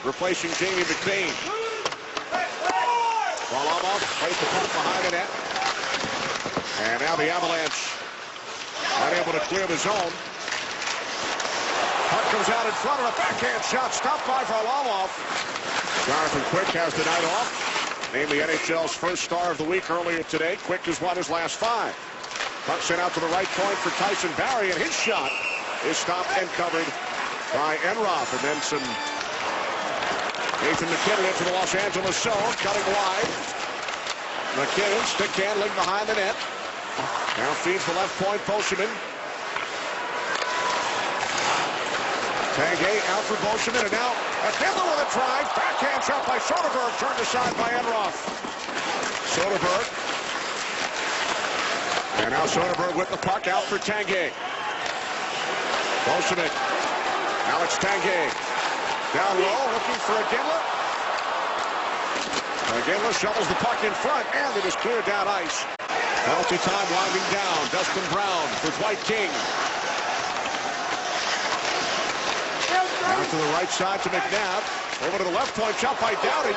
replacing Jamie McBain. Varlamov plays the puck behind the net. And now the Avalanche unable to clear the zone. Puck comes out in front of a backhand shot stopped by Varlamov. Jonathan Quick has the night off. Named the NHL's first star of the week earlier today. Quick has won his last 5. Puck sent out to the right point for Tyson Barrie, and his shot is stopped and covered by Enroth. And then some Nathan MacKinnon into the Los Angeles zone, cutting wide. MacKinnon stick handling behind the net. Now feeds the left point, Bolsheman. Tanguay out for Bolsheman, and now Akindele with a drive. Backhand shot by Soderberg, turned aside by Enroth. Soderberg. And now Soderberg with the puck out for Tanguay. Bolsheman. Alex Tanguay. Down low, looking for Akindele. Akindele shovels the puck in front, and it is cleared down ice. Penalty time winding down. Dustin Brown for Dwight King. Now to the right side to McNabb. Over to the left point, shot by Doughty.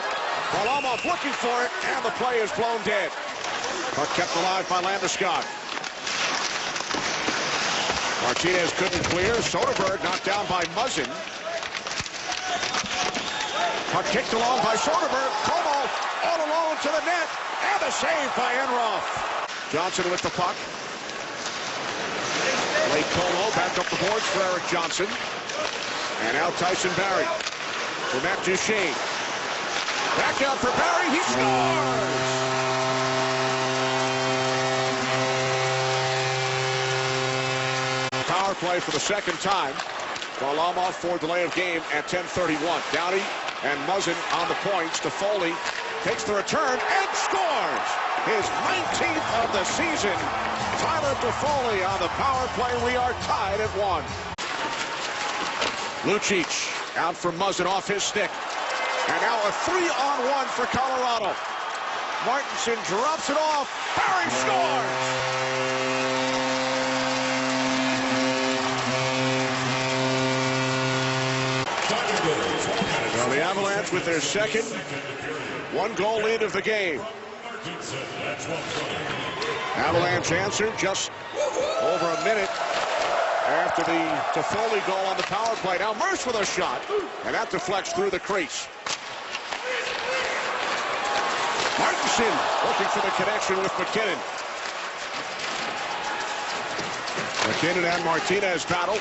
Varlamov looking for it, and the play is blown dead. Puck kept alive by Landeskog. Martinez couldn't clear. Soderberg knocked down by Muzzin. Puck kicked along by Soderberg. Como all alone to the net, and a save by Enroth. Johnson with the puck. Blake Como back up the boards for Erik Johnson. And now Tyson Barrie for Matt Duchene. Back out for Barrie. He scores! Power play for the second time. Varlamov for delay of game at 10:31. Doughty and Muzzin on the points. Toffoli takes the return and scores! His 19th of the season. Tyler Toffoli on the power play. We are tied at 1. Lucic out for Muzzin off his stick. And now a 3-on-1 for Colorado. Martinson drops it off. Barrie scores! Well, the Avalanche with their second one-goal lead of the game. Avalanche answered just over a minute after the Toffoli goal on the power play. Now Merce with a shot, and that deflects through the crease. Martinson looking for the connection with MacKinnon. MacKinnon and Martinez battle.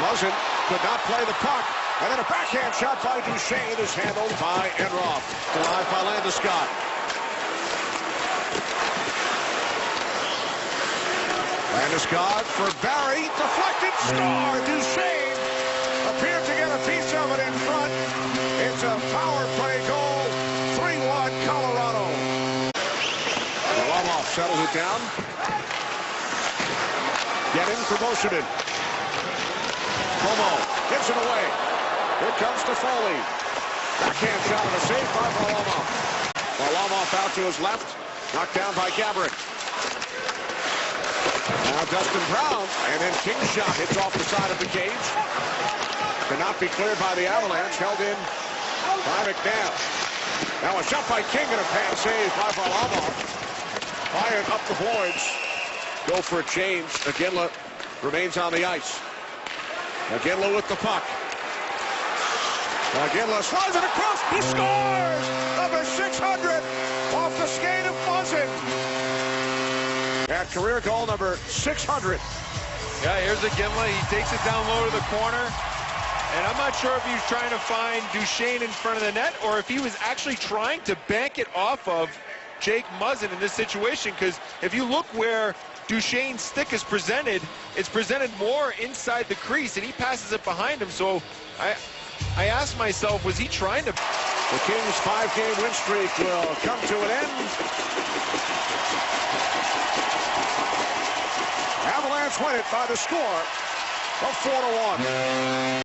Muzzin could not play the puck, and then a backhand shot by Duchene is handled by Enroth. Derived by Landeskog. Landeskog for Barrie, deflected, score! Duchene appeared to get a piece of it in front. It's a power play goal, 3-1 Colorado. Varlamov settles it down. Get in for Bolsheman. Como gives it away. Here comes Toffoli. Backhand shot and a save by Varlamov. Varlamov out to his left, knocked down by Gaborik. Now Dustin Brown, and then King's shot hits off the side of the cage. Cannot be cleared by the Avalanche, held in by McNabb. Now a shot by King and a pad save by Varlamov. Fired up the boards. Go for a change. Akindele remains on the ice. Akindele with the puck. Akindele slides it across. He scores! Number 600 off the skate of Muzzin. At career goal number 600. Yeah, here's Akindele. He takes it down low to the corner. And I'm not sure if he was trying to find Duchene in front of the net or if he was actually trying to bank it off of Jake Muzzin in this situation. Because if you look where Duchene's stick is presented, it's presented more inside the crease, and he passes it behind him. So I asked myself, was he trying to... The Kings' 5-game win streak will come to an end. Avalanche win it by the score of 4-1.